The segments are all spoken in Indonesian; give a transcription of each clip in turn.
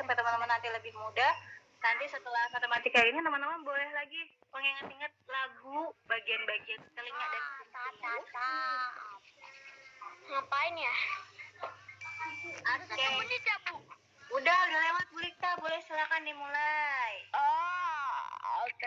sampai teman-teman nanti lebih mudah. Nanti setelah matematika ini teman-teman boleh lagi mengingat-ingat lagu bagian-bagian telinga dan Ngapain ya? Oke. Udah lewat Bu Rika, boleh silakan dimulai. Oke.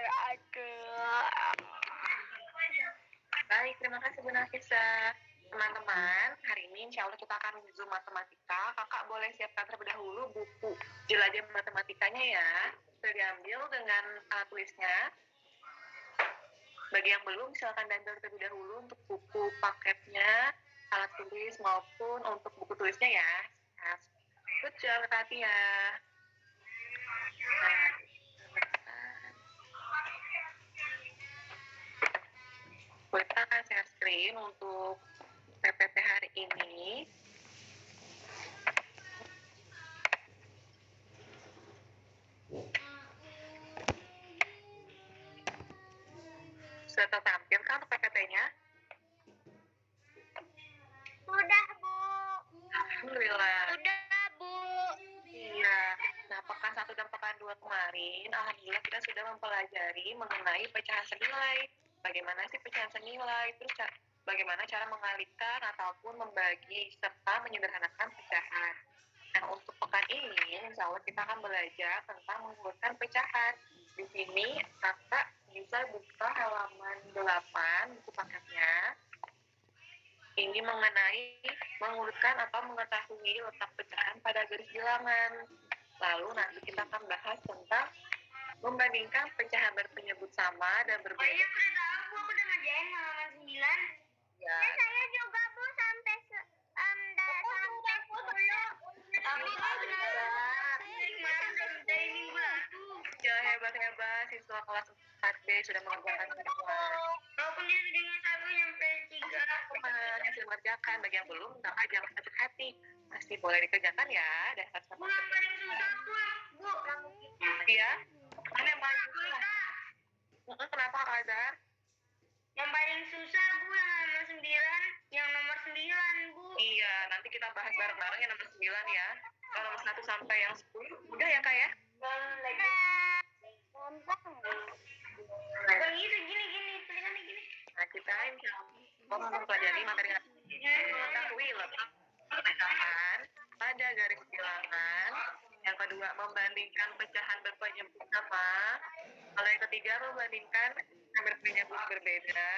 Baik, terima kasih Bu Nafisa. Teman-teman, hari ini insya Allah kita akan Zoom matematika. Kakak boleh siapkan terlebih dahulu buku jelajah matematikanya ya. Sudah diambil dengan alat tulisnya. Bagi yang belum, silakan download terlebih dahulu untuk buku paketnya, alat tulis maupun untuk buku tulisnya ya. Good job, Katia. Kita akan share screen untuk PPT hari ini. Sudah tertampil kan PPT-nya? Udah, Bu. Alhamdulillah. Udah, Bu. Iya. Nah, pekan 1 dan pekan 2 kemarin, alhamdulillah kita sudah mempelajari mengenai pecahan senilai. Bagaimana sih pecahan senilai? Terus bagaimana cara mengalihkan ataupun membagi serta menyederhanakan pecahan. Nah, untuk pekan ini, insya Allah kita akan belajar tentang mengurutkan pecahan. Di sini, kakak bisa buka halaman 8 buku paketnya. Ini mengenai mengurutkan atau mengetahui letak pecahan pada garis bilangan. Lalu nanti kita akan bahas tentang membandingkan pecahan berpenyebut sama dan berbeda. Udah tahu, Bu. Aku udah ngerjain halaman 9. Ya, Saya juga, Bu, sampai 10. Ya, hebat-hebat siswa kelas 4B sudah mengerjakan semua. Walaupun dia sudah sampai 3. Yang sudah mengerjakan, bagi yang belum, kakak jangan sakit hati. Pasti boleh dikerjakan ya. Dasar Bu, yang paling susah, Bu. ya. Mana yang paling susah? Kenapa, Kak Azhar? Yang paling susah, Bu, yang nomor 9. Yang nomor 9, Bu. Iya, nanti kita bahas bareng-bareng yang nomor 9 ya. Kalau nomor 1 sampai yang 10, udah ya, Kak ya? Bukan gitu, gini. Tulisannya gini. Nah, kita insya Allah mempelajari materi mengetahui letak pecahan pada garis bilangan. Yang kedua, membandingkan pecahan berpenyebut sama. Kalau yang ketiga, membandingkan pecahan berpenyebut berbeda.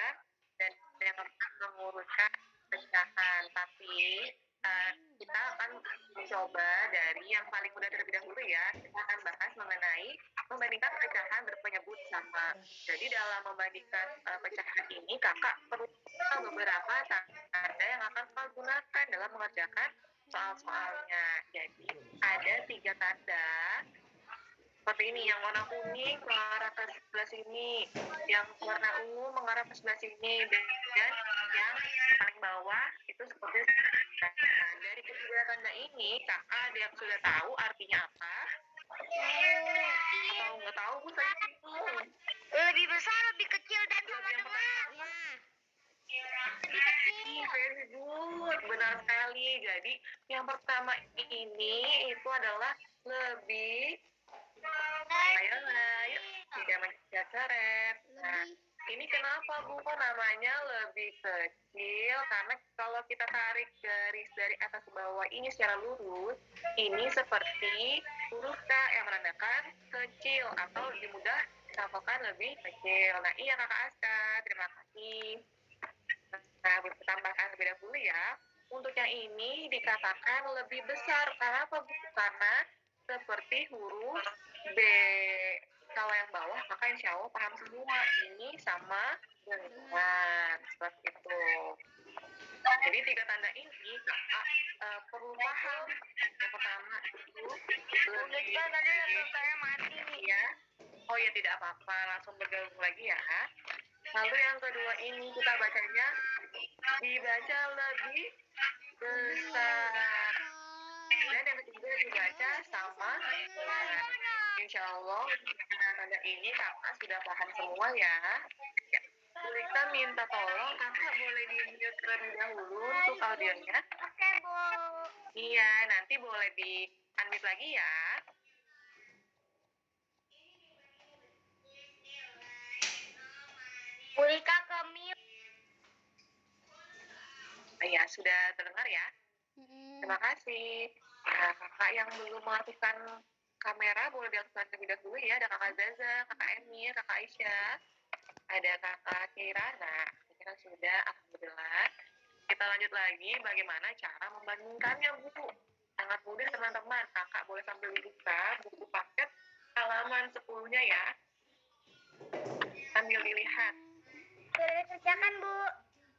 Dan yang keempat, mengurutkan pecahan. Tapi kita akan mencoba dari yang paling mudah terlebih dahulu ya. Kita akan bahas mengenai membandingkan pecahan berpenyebut sama. Jadi dalam membandingkan pecahan ini, kakak perlu tahu beberapa tanda yang akan kakak gunakan dalam mengerjakan soal-soalnya. Jadi ada 3 tanda. Seperti ini, yang warna kuning mengarah ke sebelah sini, yang warna ungu mengarah ke sebelah sini, dan yang paling bawah itu seperti nah, dari ketiga tanda ini, kakak ada yang sudah tahu artinya apa? Atau nggak tahu, Bu? Saya bingung. Lebih besar, lebih kecil, dan sama Yang dengan. Very good, benar sekali. Jadi yang pertama ini itu adalah lebih ayo, tidak menjaga karet. Nah, ini kenapa Bu kok namanya lebih kecil? Karena kalau kita tarik garis dari atas ke bawah ini secara lurus, ini seperti huruf K yang menandakan kecil atau lebih mudah disampaikan lebih kecil. Nah, iya Kakak Aska, terima kasih. Nah, bertambahkan lebih dahulu ya. Untuk yang ini dikatakan lebih besar. Karena apa, Bu? Karena seperti huruf B. Kalau yang bawah, maka insya Allah paham semua. Ini sama dengan seperti itu. Jadi 3 tanda ini kakak perlu paham. Yang pertama itu lebih Tadi saya mati nih. ya. Oh ya, tidak apa-apa, langsung bergabung lagi ya. Lalu yang kedua ini kita bacanya dibaca lebih besar. Dan yang ketiga dibaca sama dengan. Insya Allah dengan tanda ini kakak sudah paham semua ya. Kita minta tolong kakak boleh di-mute terlebih dahulu untuk audionya. Oke, Bu. Iya, nanti boleh di-unmute lagi ya. Ulika Kemil. Ya, sudah terdengar ya? Terima kasih. Nah, kakak yang belum mengaktifkan kamera boleh diaktifkan terlebih dahulu ya. Ada kakak Zaza, kakak Emir, kakak Aisyah, ada kakak Kirana. Kira sudah, alhamdulillah. Kita lanjut lagi bagaimana cara membandingkannya, Bu. Sangat mudah teman-teman. Kakak boleh sambil dibuka buku paket halaman 10-nya ya. Sambil dilihat. Sudah dikerjakan, Bu.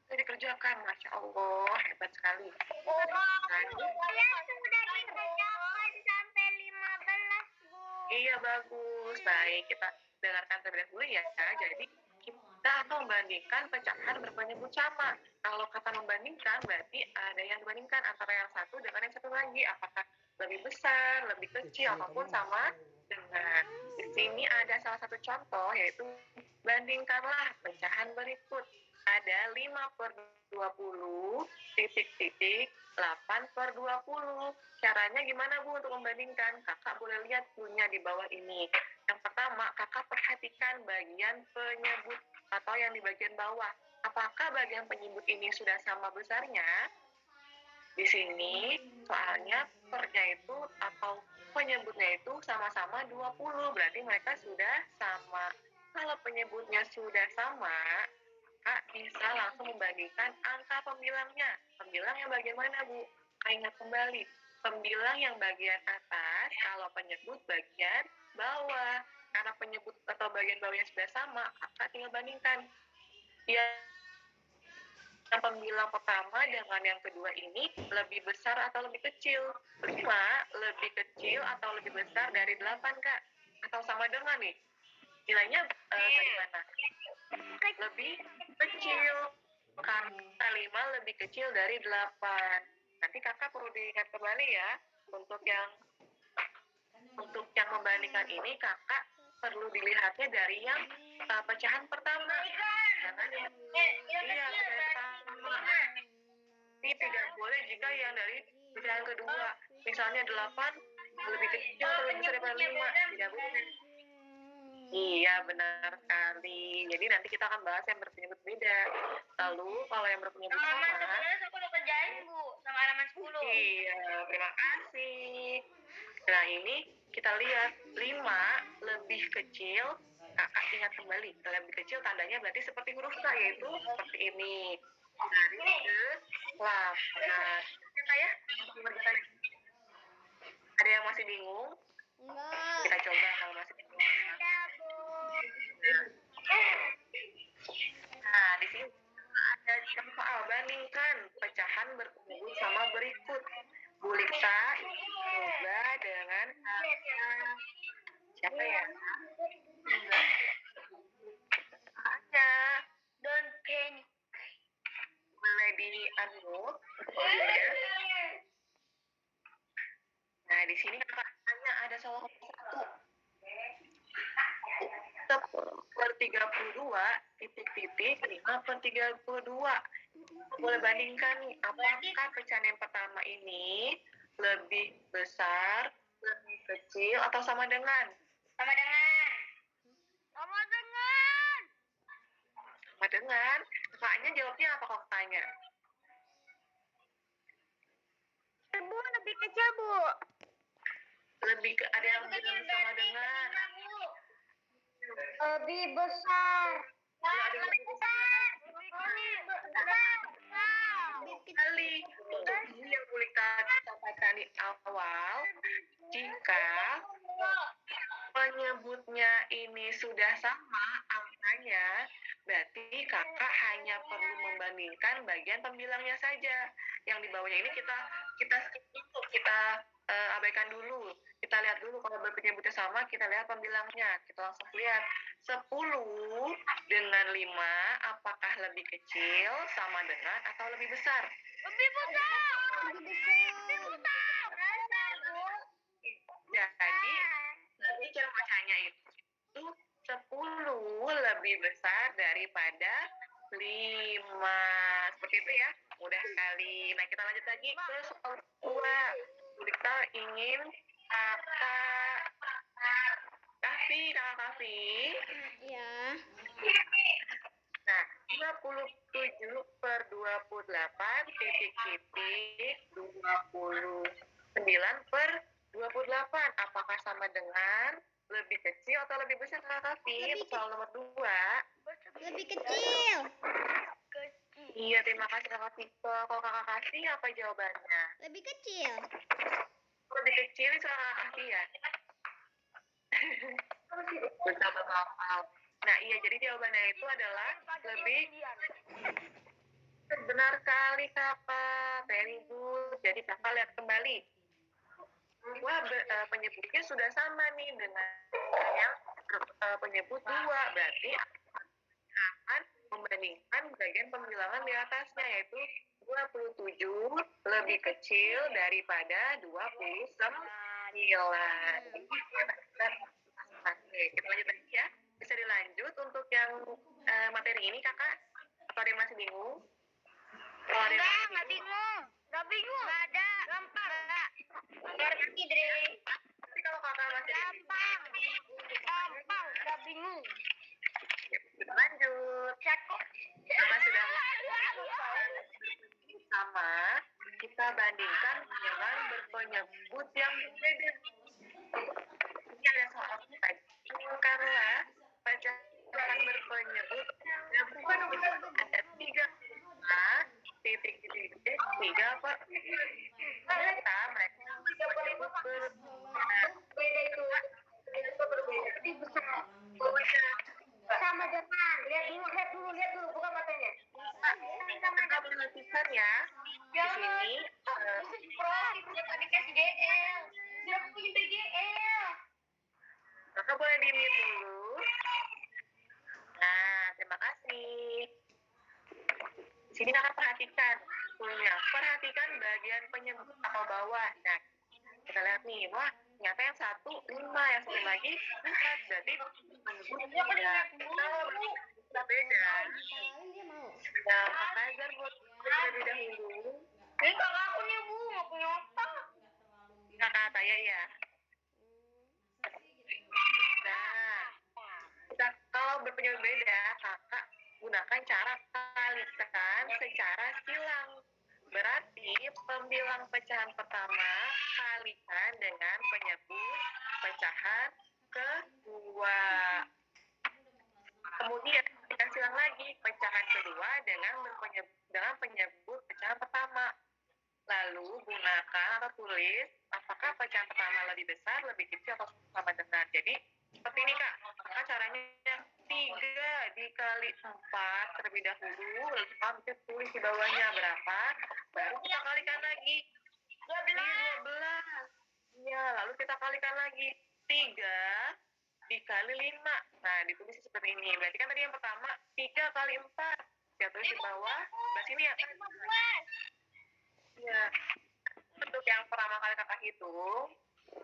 Sudah dikerjakan, Masya Allah. Hebat sekali. Saya sudah dikerjakan sampai 15, Bu. Iya, bagus. Baik, kita dengarkan terlebih dahulu ya. Jadi, kita akan membandingkan pecahan berpenyebut sama. Kalau kata membandingkan, berarti ada yang dibandingkan antara yang satu dengan yang satu lagi. Apakah lebih besar, lebih kecil, ataupun sama dengan. Di sini ada salah satu contoh, yaitu bandingkanlah pecahan berikut. Ada 5/20, titik-titik, 8/20. Caranya gimana, Bu, untuk membandingkan? Kakak boleh lihat punya di bawah ini. Yang pertama, kakak perhatikan bagian penyebut atau yang di bagian bawah. Apakah bagian penyebut ini sudah sama besarnya? Di sini soalnya pernya itu atau penyebutnya itu sama-sama 20, berarti mereka sudah sama. Kalau penyebutnya sudah sama, Kak bisa langsung membandingkan angka pembilangnya. Pembilang yang bagian mana, Bu? Ingat kembali, pembilang yang bagian atas, kalau penyebut bagian bawah. Karena penyebut atau bagian bawahnya sudah sama, Kakak tinggal bandingkan. Yang pembilang pertama dengan yang kedua ini lebih besar atau lebih kecil? 5 lebih kecil atau lebih besar dari 8, Kak? Atau sama dengan nih? Nilainya tadi mana? Lebih kecil. Karena 5 lebih kecil dari 8. Nanti kakak perlu diingat kembali ya. Untuk yang membandingkan ini, kakak perlu dilihatnya dari yang pecahan pertama. Jangan yang pecahan pertama. Ini tidak boleh jika yang dari pecahan kedua. Misalnya 8 lebih kecil atau lebih besar daripada 5. Tidak boleh. Iya, benar sekali. Jadi nanti kita akan bahas yang berpenyebut beda. Lalu kalau yang berpenyebut sama, Aku udah kerjain, Bu, sama halaman 10. iya, terima kasih. Nah, ini kita lihat 5 lebih kecil. Kakak ingat kembali, lebih kecil tandanya berarti seperti huruf K, yaitu seperti ini. Dari ke 8. Kita ya, ada yang masih bingung? Enggak. Kita coba kalau masih bingung. Nah, di sini ada soal bandingkan pecahan berpenyebut sama berikut. Bu Lisa coba dengan siapa ya? Hanya Don't panic. boleh di unmute. Nah, di sini katanya ada soal satu. 10/32 titik-titik 5/32. Boleh bandingkan nih, apakah pecahan yang pertama ini lebih besar, lebih kecil, atau sama dengan? Sama dengan. Sama dengan. Sama dengan. Kakaknya jawabnya apa kalau tanya? Bu, lebih kecil, Bu. Ada yang bilang sama dengan. Lebih besar. Lebih besar. Kali untuk yang boleh kita sampaikan di awal, jika penyebutnya ini sudah sama angkanya, berarti kakak hanya perlu membandingkan bagian pembilangnya saja. Yang di bawahnya ini kita skip dulu, kita abaikan dulu. Kita lihat dulu kalau berpenyebutnya sama, kita lihat pembilangnya. Kita langsung lihat 10 dengan 5 apakah lebih kecil, sama dengan, atau lebih besar? Lebih besar. Lebih besar. Jadi nanti cara bacanya itu 10 lebih besar daripada 5. Seperti itu ya, mudah sekali. Nah, kita lanjut lagi ke soal 2. Kita ingin kakak Kafi. Iya. Nah, 27/29/28. Apakah sama dengan lebih kecil atau lebih besar, Kakak Kavi? Soal nomor 2. Lebih kecil. Iya, terima kasih Kakak Vito. Kalau Kakak Kasih, apa jawabannya? Lebih kecil. Lebih kecil soal Kakak Kasih ya? Betul. Nah, iya, jadi jawabannya itu adalah lebih. Benar sekali, Kakak. Very good. Jadi Kakak lihat kembali. Wah, penyebutnya sudah sama nih dengan yang penyebut 2. Berarti akan membandingkan bagian pembilangan di atasnya, yaitu 27 lebih kecil daripada 29. Oke, kita lanjut lagi ya. Bisa dilanjut untuk yang materi ini, Kakak? Atau ada yang masih bingung? Kalau ada yang masih bingung? Nggak bingung. Nggak ada. Gampang. Biar nanti, Dre. Tapi kalau Kakak masih Gampang. Nggak bingung. kita lanjut. Karena sudah sama, kita bandingkan dengan berpenyebut yang berbeda. Ini ada soal karena pecahan berpenyebut yang ada 3 titik tiga apa? Mereka berpenyebut Beda itu. Sama dengan. Lihat dulu. Buka matanya. Kakak perhatikan ya. Di sini Dikasih GL. Dia punya GL. Kakak boleh di-mute dulu. Nah, terima kasih. Di sini Kakak perhatikan. Perhatikan bagian penyebut atau bawah. Nah, kita lihat nih. Wah, ternyata yang 1 5, yang satu lagi 4. Berarti penyebutnya beda. Kalau beda. Nah, Kak Azhar buat terlebih dahulu. Ini kakak aku nih, Bu. Nggak punya otak. Kakak Ataya ya. Nah, kalau berpenyebut beda, Kakak gunakan cara kalikan secara silang. Berarti pembilang pecahan pertama kalikan dengan penyebut pecahan kedua. Kemudian kita silang lagi pecahan kedua dengan penyebut pecahan pertama. Lalu gunakan atau tulis apakah pecahan pertama lebih besar, lebih kecil, atau sama dengan. Jadi seperti ini, Kak. Maka caranya 3 dikali 4 terlebih dahulu, lalu kita tulis di bawahnya berapa, baru kita kalikan lagi. 12. Ya, lalu kita kalikan lagi 3 dikali 5. Nah, ditulis seperti ini. Berarti kan tadi yang pertama 3 kali 4. Kita tulis di bawah. Nah, sini ya. Ya. Untuk yang pertama kali Kakak hitung,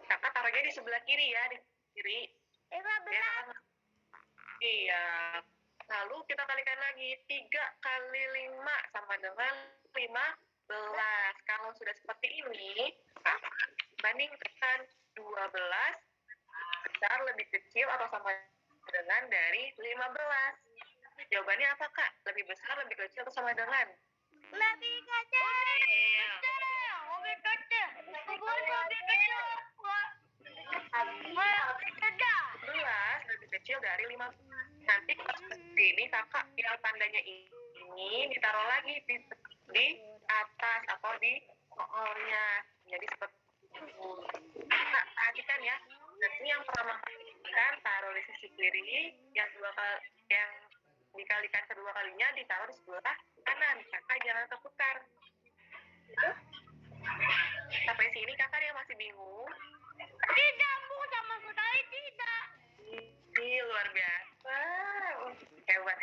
Kakak taruhnya di sebelah kiri ya, di kiri. Iya. Lalu kita kalikan lagi 3 kali 5 sama dengan 15. Kalau sudah seperti ini, Kakak bandingkan 12 besar, lebih kecil, atau sama dengan dari 15. Jawabannya apa, Kak? Lebih besar, lebih kecil, atau sama dengan? Lebih kecil. Lebih kecil. 11 lebih kecil dari 15. Nanti seperti ini, Kakak yang tandanya ini ditaruh lagi di atas atau di soalnya. Jadi seperti itu. Kak, perhatikan ya. Nanti yang pertama kan taruh di sisi kiri, yang dikalikan kedua kalinya ditaruh di sebelah kanan. Kakak jangan tertukar. Sampai sini Kakak yang masih bingung? Tidak, Bu, sama sekali tidak. Ini luar biasa. Hebat.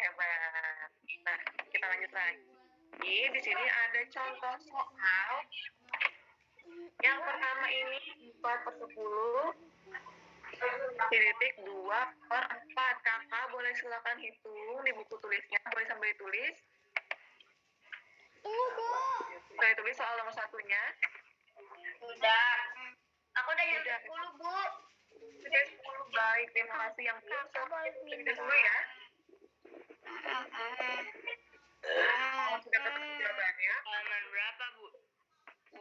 Nah, kita lanjut lagi. Di sini ada contoh soal. Yang pertama ini 4/10 titik 2/4. Kakak boleh silakan hitung di buku tulisnya. Boleh sambil ditulis. Tunggu, Bu. Saya tulis soal nomor 1-nya. Sudah. Aku udah nyontek 10, Bu. Oke, 10. Baik, terima kasih yang belum. Kita dulu ya. Kalau sudah ketemu jawabannya, Halaman berapa, Bu?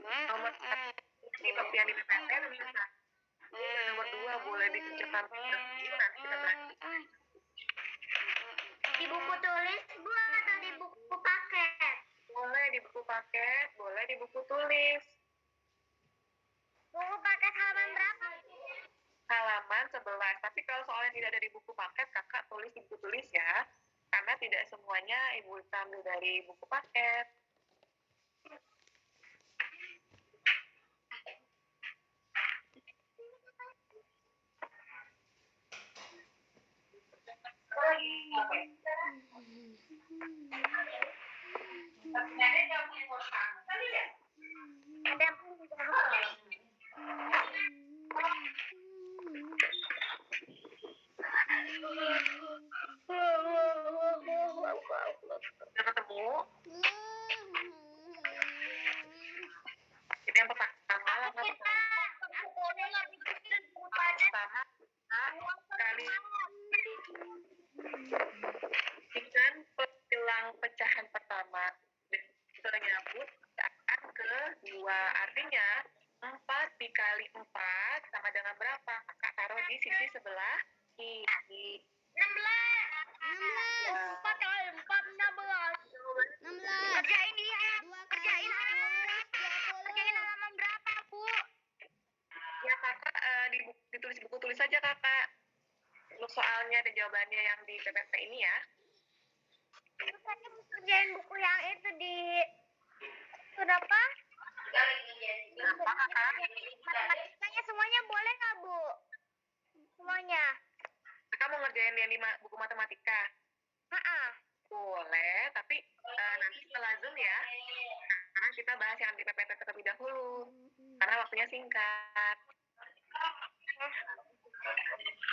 nomor 1 seperti yang di PPT, nomor 2 boleh dikecilkan nanti kita bahas. Di buku tulis, Bu, atau di buku paket? Boleh di buku paket, boleh di buku tulis. Buku paket halaman berapa? Halaman 11. Tapi kalau soalnya tidak ada di buku paket, kakak tulis di buku tulis ya. Karena tidak semuanya ibu ambil dari buku paket. Ada Udah ketemu? Jadi yang pertama, langkah pertama, kali ikan bilang pecahan pertama ternyambut akan ke 2. Artinya 4 dikali 4 sama dengan berapa? Kakak taruh di sisi sebelah kiri. 16. 4 kali 4, 16. Kerjain dia. Kerjain halaman berapa, Bu? Ya kakak ditulis buku tulis saja kakak. Untuk soalnya dan jawabannya yang di PPT ini ya. Terus saya mau kerjain buku yang itu di berapa? Apa kakak? Matematikanya semuanya boleh nggak, Bu? Semuanya. Kakak mau ngerjain yang di buku matematika? Boleh, tapi nanti setelah Zoom ya. Karena kita bahas yang di PPT terlebih dahulu. Karena waktunya singkat.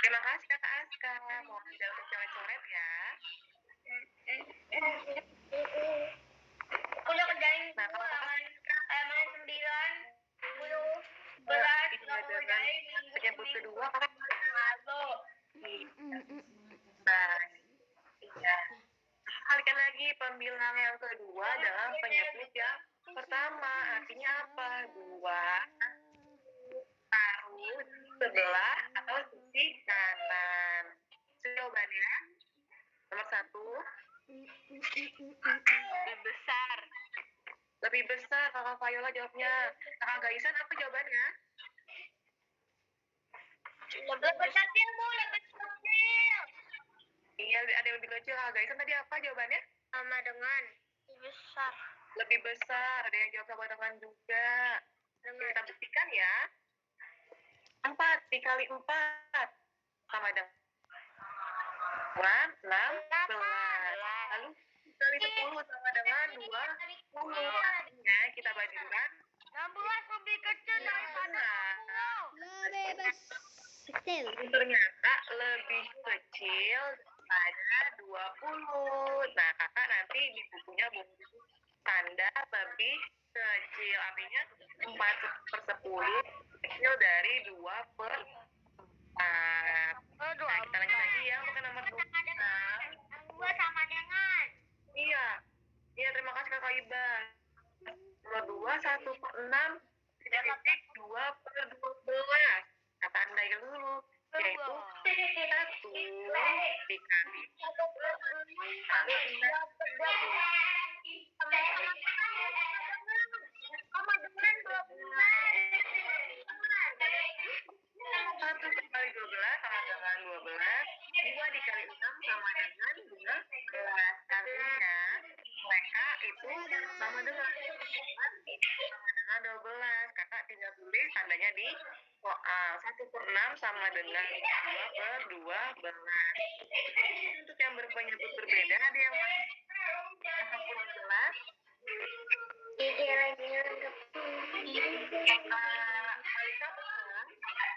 Terima kasih kakak Aska. Mohon tidak usah coret-coret ya. Udah kerjain Nah, kalau kakak halaman 9, 10, dengan penyebut kedua, kakak nah, iya. Kalikan lagi pembilang yang kedua dalam penyebut yang pertama. Artinya apa? 2 taruh sebelah atau sisi kanan. Jawabannya nomor 1 lebih besar. lebih besar. Kakak Viola jawabnya. Kakak Gaisan apa jawabannya? Lebih kecil, Bu, lebih kecil. Iya, ada yang lebih kecil. Kakak Gaisan tadi apa jawabannya? Sama dengan lebih besar. Lebih besar. Ada yang jawab sama dengan juga. Kita buktikan ya. 4 dikali 4 sama dengan 16. Lalu dikali 10 sama dengan 20. Artinya kita bandingkan 16 lebih kecil daripada 10. Lebih kecil. ternyata lebih kecil daripada 20. Nah, kakak nanti di bukunya tanda lebih kecil. Artinya 4/10 kecil dari 2/4. Nah, kita lanjut lagi ya untuk nomor 2. Dua sama dengan. Iya. Iya, terima kasih kakak Iba. Nomor 2, 1/6 titik 2/12. Nah, tandai dulu. Yaitu 1 dikali lalu 1 kali 12 sama dengan 12. 2 dikali 6 sama dengan 12. Artinya mereka itu sama dengan 12. Kakak tinggal tulis tandanya di soal. 1/6 sama dengan 2/12. Untuk yang berpenyebut berbeda ada yang masih kurang jelas. Alika paham? Kakak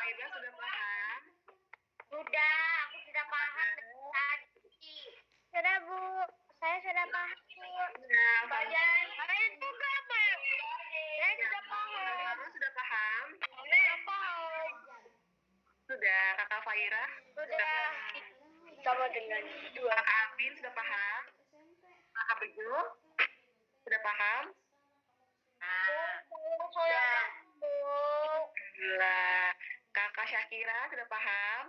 Iba sudah paham? Sudah, aku sudah paham tadi. Sudah, Bu. Saya sudah paham, Bu. Nah, Saya juga, Bu. Saya sudah paham. Mama sudah paham? Sudah paham. Sudah, kakak Faira? Sudah. Sama dengan dua. Kakak Alvin sudah paham? Kakak Bejo? Sudah paham? Nah, Sudah. Bu. alhamdulillah. Kakak Syakira sudah paham?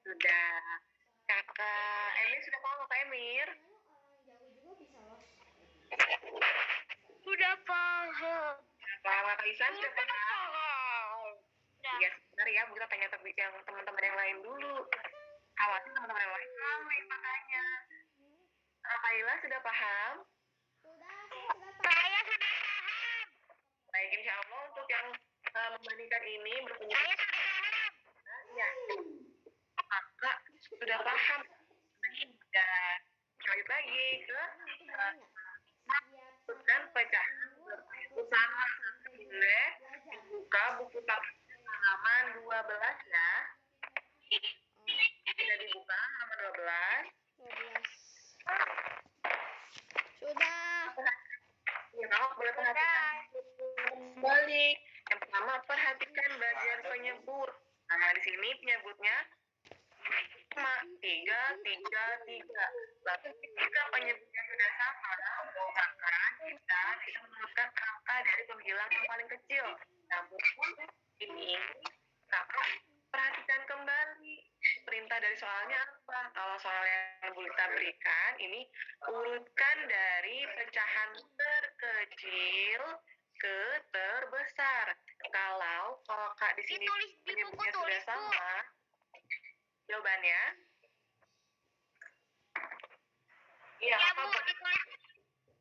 Sudah. Kakak Emir sudah paham, Kakak Emir? Sudah paham. Paham, Kakak Isan sudah paham? Sudah. Ya, sebentar ya, Bu, kita tanya yang teman-teman yang lain dulu. Khawatir teman-teman yang lain kami makanya. Kak Kaila sudah paham? Saya sudah paham. Baik, insya Allah untuk yang membandingkan ini berpenyebut. Saya sudah paham. Ya, kakak sudah paham. Dan lanjut lagi ke bukan pecahan usaha boleh buka buku taktik halaman 12 ya. Sudah dibuka halaman 12. Sudah. Ya, kamu boleh perhatikan kembali. Yang pertama, perhatikan bagian penyebut. Nah, di sini penyebutnya 3. Lalu ketika penyebutnya sudah sama, maka kita bisa menemukan angka dari pembilang yang paling kecil. Namun ini, kakak perhatikan kembali perintah dari soalnya apa. Kalau soal yang kita berikan, ini urutkan dari pecahan terkecil ke terbesar. Kalau kak di sini Ditulis di buku penyebutnya sudah tulis, Bu. sama, jawabannya iya, Ya, kakak Bu, ditulis.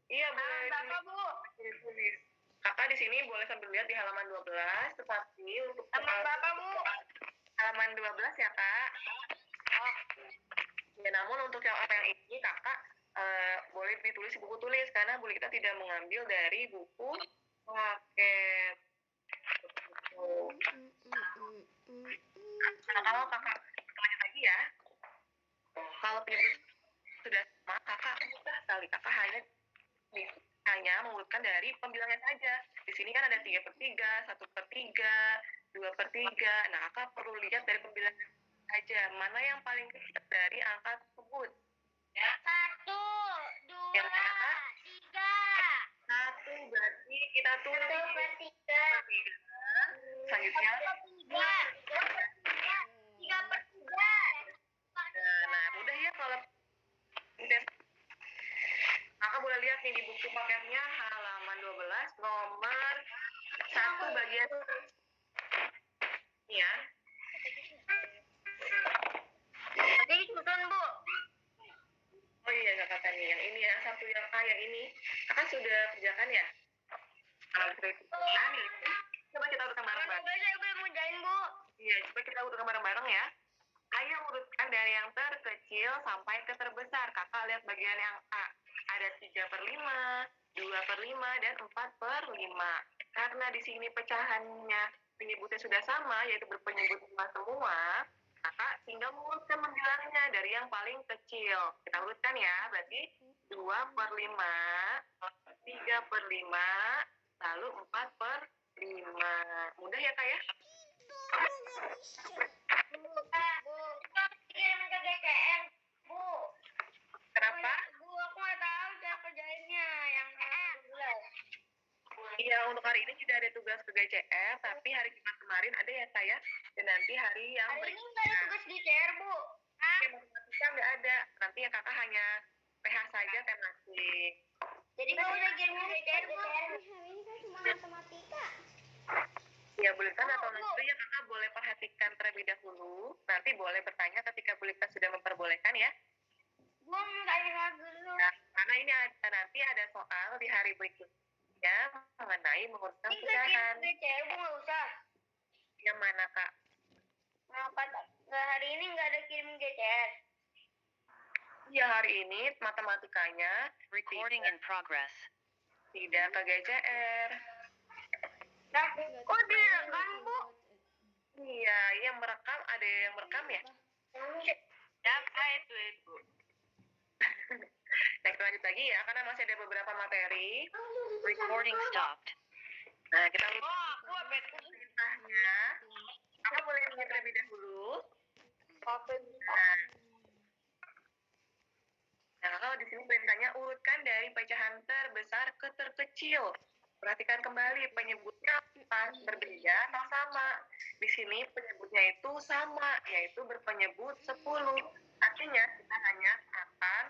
iya boleh Bapak, Bu. ditulis. Kakak di sini boleh sambil lihat di halaman 12, tetapi untuk Sama Bapak, Bu. halaman 12 ya kak. Oh, ya, namun untuk yang ini kakak boleh ditulis di buku tulis karena boleh kita tidak mengambil dari buku paket. Nah, kalau kakak lanjut lagi ya, kalau penyebut sudah sama, kakak mudah sekali. Kakak hanya mengurutkan dari pembilangnya saja. Di sini kan ada 3/3, 1/3, 2/3. Nah, kakak perlu lihat dari pembilangnya saja. Mana yang paling kecil dari angka tersebut? Ya. 1, 2, Yang mana, Kak? 3. 1 berarti kita tulis 1/3. Selanjutnya 3/3. nah mudah ya kalau kakak boleh lihat nih di buku paketnya halaman 12 nomor 1 bagian ini ya. Jadi ikutan, Bu. Oh iya kakak tanya yang ini ya, satu yang yang ini kakak sudah kerjakan ya? Kalau kerjaan nih, coba kita urutkan bareng-bareng. Saya belum ngerjain, Bu. Iya, coba kita urutkan bareng-bareng ya. Ayo urutkan dari yang terkecil sampai ke terbesar. Kakak lihat bagian yang A. Ada 3/5, 2/5, dan 4/5. Karena di sini pecahannya penyebutnya sudah sama, yaitu berpenyebut 5 semua, kakak tinggal mengurutkan pembilangnya dari yang paling kecil. Kita urutkan ya, berarti 2/5, 3/5, lalu 4/5. Mudah ya kak ya? Bu, kirim ke GCR, Bu. Kenapa? Bu, aku nggak tahu cara kerjainnya yang 12. Iya, untuk hari ini tidak ada tugas ke GCR, tapi hari Jumat kemarin ada ya saya. Dan nanti hari yang Hari ini nggak ada tugas GCR, Bu. Oke, matematika nggak ada. Nanti ya kakak hanya PH saja tematik. Jadi nggak usah kirim ke GCR, Bu. Hari ini kan cuma matematika. Ya, boleh kan atau nanti ya kakak boleh perhatikan terlebih dahulu. Nanti boleh bertanya ketika Bu Lita sudah memperbolehkan ya. Bu, tanya dulu. Nah, karena ini nanti ada soal di hari berikutnya mengenai menguruskan Ini nggak pecahan. kirim ke GCR, Bu, nggak usah. Yang mana kak? Kenapa hari ini nggak ada kirim GCR? Ya, hari ini matematikanya Recording in progress. tidak ke GCR. Nah, kok direkam, Bu? Iya, yang merekam ada yang merekam ya? Siapa itu? Nah, kita lanjut lagi ya, karena masih ada beberapa materi. Recording stopped. Nah, kita lihat Oh, aku apa itu? perintahnya. Kakak boleh ingat terlebih dahulu. Nah, kalau di sini perintahnya urutkan dari pecahan terbesar ke terkecil. Perhatikan kembali penyebutnya berbeda atau sama. Di sini penyebutnya itu sama, yaitu berpenyebut 10. Artinya kita hanya akan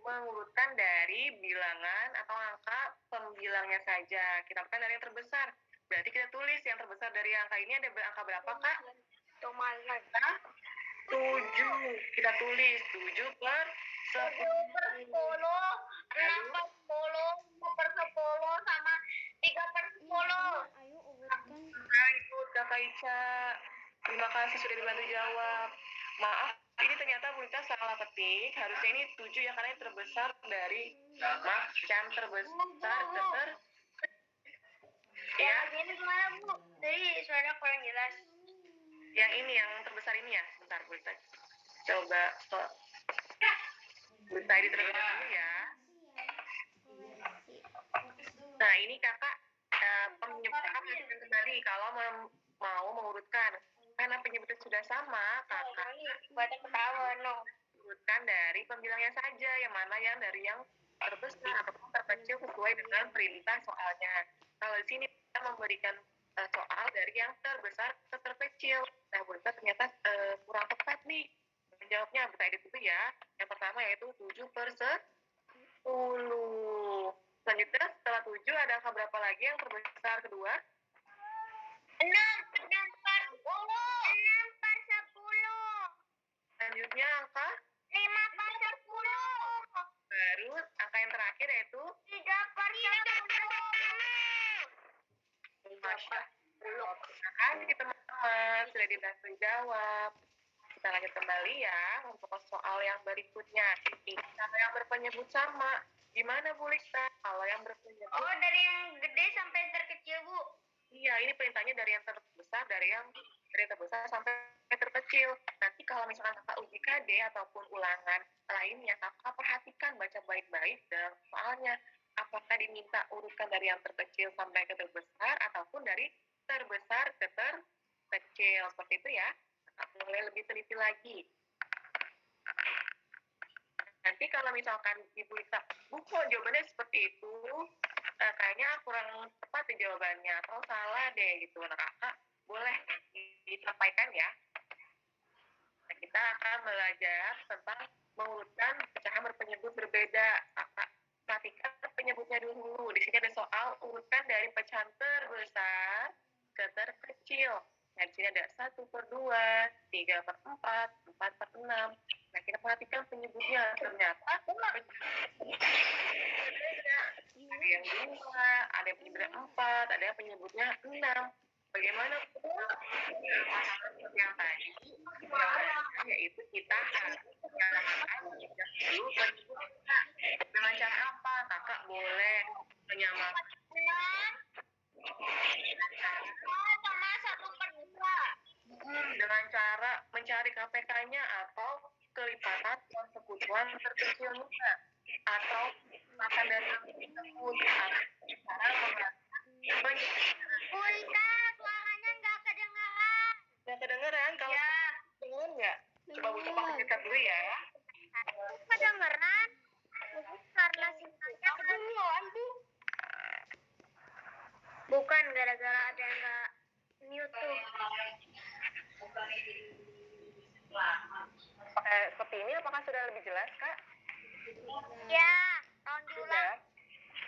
mengurutkan dari bilangan atau angka pembilangnya saja. Kita urutkan dari yang terbesar. Berarti kita tulis yang terbesar dari angka ini ada angka berapa, Kak? 7. Kita tulis 7 per 7 per 10, 6 per 10, 5 per 10, sama 3 per 10. Ayo urutkan. Baik, Kakak Ica. Terima kasih sudah dibantu jawab. Maaf, ini ternyata Bu Ica salah ketik. Harusnya ini 7 ya, karena ini terbesar dari macan terbesar ke ya. Ini gimana, Bu? Jadi suara kurang jelas. Yang ini, yang terbesar ini ya. Sebentar, Bu Ica. Coba Bu Ica di terlebih dahulu ya. Nah, ini kakak penyebutan kembali kalau mau mengurutkan. Karena penyebutnya sudah sama, kakak Buat ketawa, no. urutkan dari pembilangnya saja, yang mana yang dari yang terbesar ataupun terkecil sesuai dengan perintah soalnya. Kalau di sini kita memberikan soal dari yang terbesar ke terkecil. Nah, Bu Rita ternyata kurang tepat nih menjawabnya. Bu Rita dulu ya. Yang pertama yaitu 7 per 10. Selanjutnya setelah 7 ada angka berapa lagi yang terbesar kedua? 6 per 10. Selanjutnya angka 5 per 10. baru angka yang terakhir yaitu 3 per 10. Masya Allah. Terima kasih teman-teman sudah dibantu jawab. Kita lanjut kembali ya untuk soal yang berikutnya. Kalau yang berpenyebut sama, gimana Bu Lisa? Kalau yang berpenyebut Oh, dari yang gede sampai yang terkecil, Bu. iya, ini perintahnya dari yang terbesar, dari yang terbesar sampai terkecil. Nanti kalau misalkan kakak uji KD ataupun ulangan lainnya, kakak perhatikan baca baik-baik dalam soalnya. Apakah diminta urutkan dari yang terkecil sampai ke terbesar, ataupun dari terbesar ke terkecil. Seperti itu ya. Kakak boleh lebih teliti lagi. Nanti kalau misalkan Ibu Lisa, Bu kok jawabannya seperti itu, kayaknya kurang tepat di jawabannya atau salah deh gitu. Nah, kakak boleh disampaikan ya. Nah, kita akan belajar tentang mengurutkan pecahan berpenyebut berbeda. Kakak perhatikan penyebutnya dulu. Di sini ada soal urutkan dari pecahan terbesar ke terkecil. Nah, di sini ada 1 per 2, 3 per 4, 4 per 6. Nah, kita perhatikan penyebutnya. Ternyata ada yang 2, ada yang penyebutnya 4, ada yang penyebutnya 6. Bagaimana yang tadi? Yaitu kita harus menyamakan dulu penyebutnya. Dengan cara apa? Kakak boleh menyamakan Sama 1 per 2. dengan cara mencari KPK-nya atau kelipatan persekutuan terkecilnya atau kelipatan dari yang tersebut atau cara mengatakan Bu Lisa, suaranya nggak kedengaran. nggak kedengeran. Kalau Ya. kedengeran nggak? Coba buka pakai dulu ya. Kedengeran. Karena sinyalnya kedengeran, Bu. Bukan, gara-gara ada yang nggak mute tuh. Pakai seperti ini apakah sudah lebih jelas, Kak? Ya, tolong diulang. Sudah.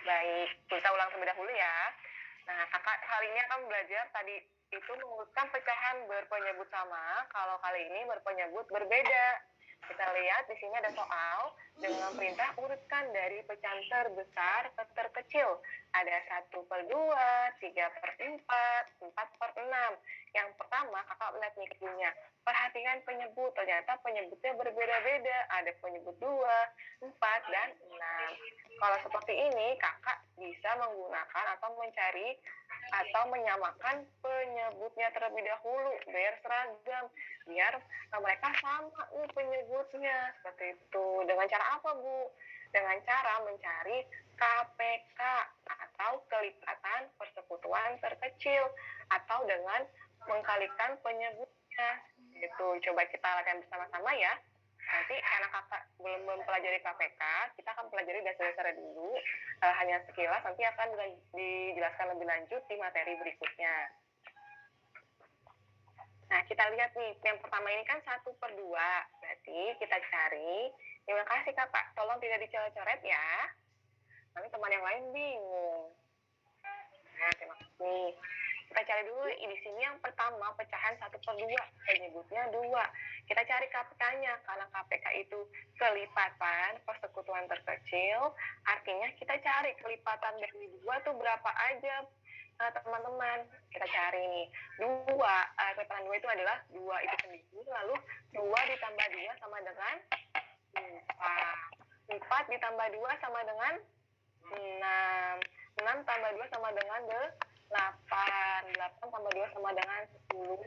Baik, kita ulang terlebih dahulu ya. Nah, kakak kali ini akan belajar tadi itu mengurutkan pecahan berpenyebut sama, kalau kali ini berpenyebut berbeda. Kita lihat di sini ada soal dengan perintah urutkan dari pecahan terbesar ke terkecil. Ada 1 per 2, 3 per 4, 4 per 6. Yang pertama, kakak lihat nih keduanya. Perhatikan penyebut, ternyata penyebutnya berbeda-beda. Ada penyebut 2, 4, dan 6. Kalau seperti ini, kakak bisa menggunakan atau mencari atau menyamakan penyebutnya terlebih dahulu biar seragam, biar mereka sama nih penyebutnya. Seperti itu. Dengan cara apa, Bu? Dengan cara mencari KPK atau kelipatan persekutuan terkecil, atau dengan mengkalikan penyebut Itu coba kita latihan bersama-sama ya. Nanti karena kakak belum mempelajari KPK, kita akan pelajari dasar-dasarnya dulu. Hanya sekilas, nanti akan dijelaskan lebih lanjut di materi berikutnya. Nah, kita lihat nih, yang pertama ini kan 1/2. Berarti kita cari, terima kasih kakak, tolong tidak dicoret-coret ya. Nanti teman yang lain bingung. Nah, terima kasih. Kita cari dulu di sini yang pertama pecahan 1/2, penyebutnya 2. Kita cari KPK-nya, karena KPK itu kelipatan persekutuan terkecil, artinya kita cari kelipatan dari 2 tuh berapa aja, teman-teman. Kita cari nih, 2, kelipatan 2 itu adalah 2 itu sendiri, lalu 2 ditambah 2 sama dengan 4. 4 ditambah 2 sama dengan 6. 6 tambah 2 sama dengan 8. 8 tambah 2 sama dengan 10.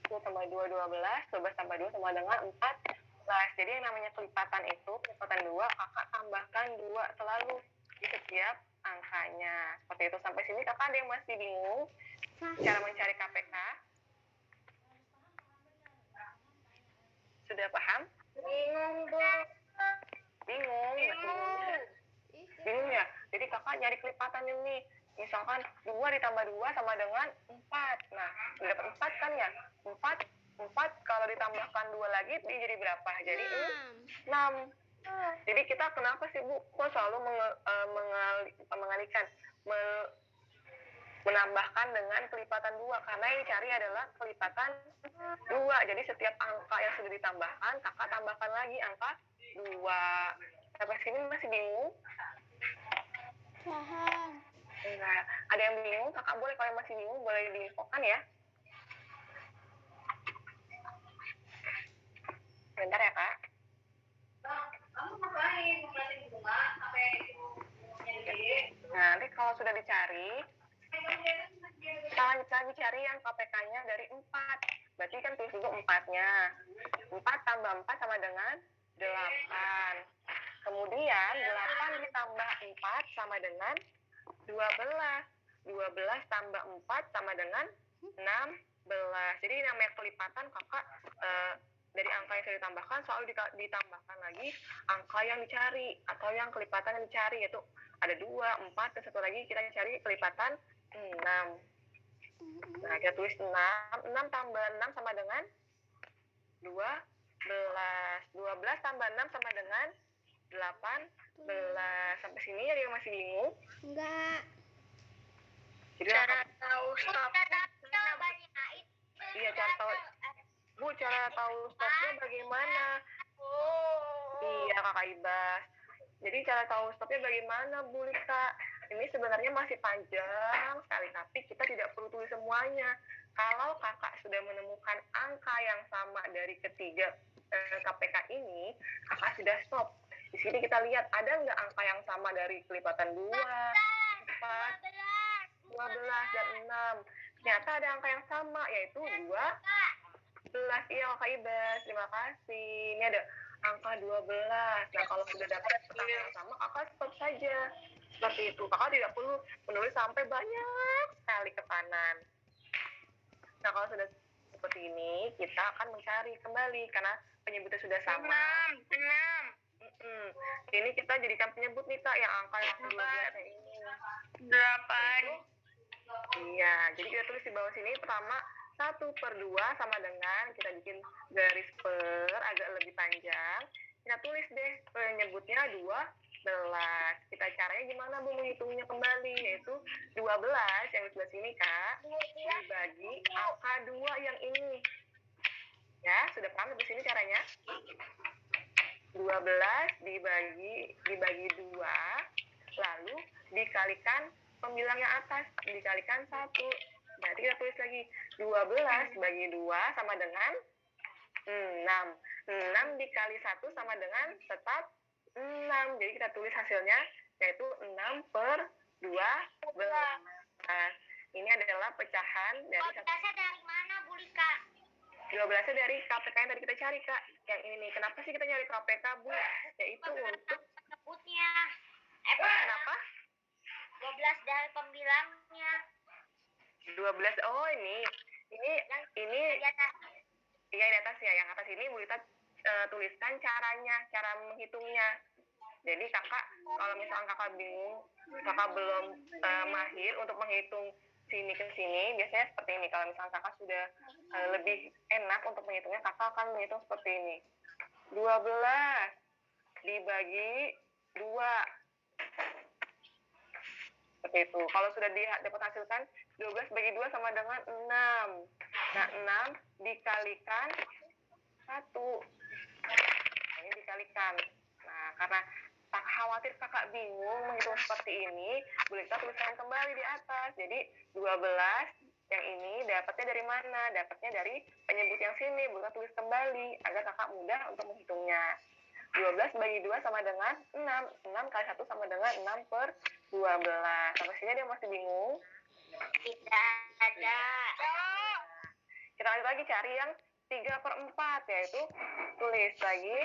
10 tambah 2, 12. 12 tambah 2 sama dengan 14. Jadi yang namanya kelipatan itu, kelipatan 2, kakak tambahkan 2 selalu di setiap angkanya. Seperti itu. Sampai sini kakak ada yang masih bingung cara mencari KPK? Sudah paham? Bingung, Bu. Bingung? Bingung ya? Jadi kakak nyari kelipatan ini. Misalkan 2 ditambah 2 sama dengan 4. Nah, udah dapat 4 kan ya? 4 kalau ditambahkan 2 lagi jadi berapa? Jadi 6. Jadi kita kenapa sih Bu kok selalu mengalihkan menambahkan dengan kelipatan 2? Karena yang dicari adalah kelipatan 2. Jadi setiap angka yang sudah ditambahkan, kakak tambahkan lagi angka 2. Sampai sini masih bingung? Paham. Enggak. Ada yang bingung? Kakak boleh, kalau yang masih bingung boleh diinfokan ya. Bentar ya kak. Kamu ngapain? Ngeliatin bunga? Apa itu? Nah, nanti kalau sudah dicari, kita lanjut lagi cari yang KPK-nya dari 4. Berarti kan tulis dulu 4-nya. 4 tambah 4 sama dengan 8. Kemudian 8 ditambah 4 sama dengan 12. 12 tambah 4 sama dengan 16. Jadi namanya kelipatan kakak dari angka yang sudah ditambahkan selalu ditambahkan lagi angka yang dicari atau yang kelipatan yang dicari, yaitu ada 2, 4, dan satu lagi kita cari kelipatan 6. Nah, kita tulis 6. 6 tambah 6 sama dengan 12. 12 tambah 6 sama dengan 18. Sampai sini ada yang masih bingung? Enggak. Jadi Cara tahu stopnya banyak. iya, cara tahu Bu, cara tahu stopnya bagaimana? Iya kakak Ibas. Jadi cara tahu stopnya bagaimana Bu Lika? Ini sebenarnya masih panjang sekali, tapi kita tidak perlu tulis semuanya. Kalau kakak sudah menemukan angka yang sama dari ketiga KPK ini, kakak sudah stop. Di sini kita lihat ada nggak angka yang sama dari kelipatan 2, 4, 12, dan 6. Ternyata ada angka yang sama, yaitu 12. Iya kakak Ibas, terima kasih. Ini ada angka 12. Nah, kalau sudah dapat angka yang sama, kakak stop saja. Seperti itu. Kakak tidak perlu menulis sampai banyak sekali ke kanan. Nah, kalau sudah seperti ini, kita akan mencari kembali karena penyebutnya sudah sama. 6. Ini kita jadikan penyebut nih kak, yang angka yang 12 ini. 8. Iya, jadi kita tulis di bawah sini pertama 1/2 sama dengan, kita bikin garis per agak lebih panjang. Kita tulis deh penyebutnya 12. Kita caranya gimana Bu menghitungnya kembali, yaitu 12 yang di sebelah sini kak dibagi angka 2 yang ini. Ya, sudah paham sampai sini caranya? 12 dibagi 2, lalu dikalikan pembilang yang atas, dikalikan 1. Berarti kita tulis lagi 12 bagi 2 sama dengan 6. 6 dikali 1 sama dengan tetap 6. Jadi kita tulis hasilnya yaitu 6/12. Nah, ini adalah pecahan dari 12-nya dari mana, Bu Lika? 12-nya dari KPK yang tadi kita cari kak. Yang ini. Kenapa sih kita nyari KPK Bu? Yaitu untuk Penyebutnya. kenapa? 12 dari pembilangnya. 12. Oh, ini Iya, di atas ya. Yang atas ini Bu Lita tuliskan caranya, cara menghitungnya. Jadi kakak, kalau misalkan kakak bingung, kakak belum mahir untuk menghitung sini ke sini, biasanya seperti ini. Kalau misalkan kakak sudah lebih enak untuk menghitungnya, kakak akan menghitung seperti ini. 12 dibagi 2. Seperti itu. Kalau sudah dapat hasilkan, 12 bagi 2 sama dengan 6. Nah, 6 dikalikan 1. Ini dikalikan. Nah, karena khawatir kakak bingung menghitung seperti ini, boleh kita tuliskan kembali di atas. Jadi 12 yang ini dapatnya dari mana? Dapatnya dari penyebut yang sini. Boleh tulis kembali agar kakak mudah untuk menghitungnya. 12 bagi 2 sama dengan 6. 6 kali 1 sama dengan 6 per 12. Sampai sini dia masih bingung? Tidak ada. Kita lanjut lagi cari yang 3/4, yaitu tulis lagi